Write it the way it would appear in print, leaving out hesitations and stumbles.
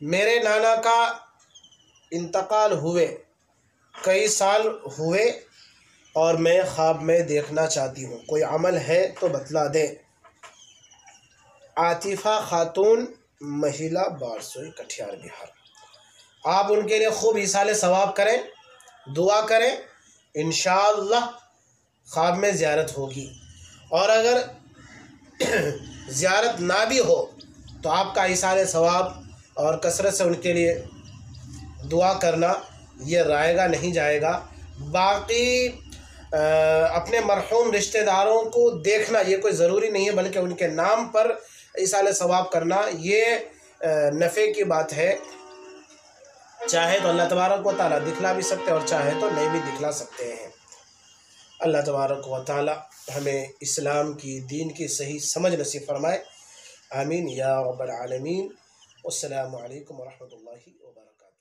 میرے نانا کا انتقال ہوئے کئی سال ہوئے اور میں خواب میں دیکھنا چاہتی ہوں، کوئی عمل ہے تو بتلا دیں۔ عاطفہ خاتون، مہیلا بارسوئی، کٹھیار، بہار۔ آپ ان کے لیے خوب ایصال ثواب کریں، دعا کریں، انشاءاللہ خواب میں زیارت ہوگی۔ اور اگر زیارت نہ بھی ہو تو آپ کا ایصال ثواب اور کثرت سے ان کے لیے دعا کرنا یہ رائے گا نہیں جائے گا۔ باقی اپنے مرحوم رشتہ داروں کو دیکھنا یہ کوئی ضروری نہیں ہے، بلکہ ان کے نام پر ایصال ثواب کرنا یہ نفع کی بات ہے۔ چاہے تو اللہ تبارک و تعالیٰ دکھلا بھی سکتے ہیں اور چاہے تو نہیں بھی دکھلا سکتے ہیں۔ اللہ تبارک و تعالیٰ ہمیں اسلام کی، دین کی صحیح سمجھ نصیب فرمائے، آمین یا رب العالمین۔ السلام علیکم ورحمۃ اللہ وبرکاتہ۔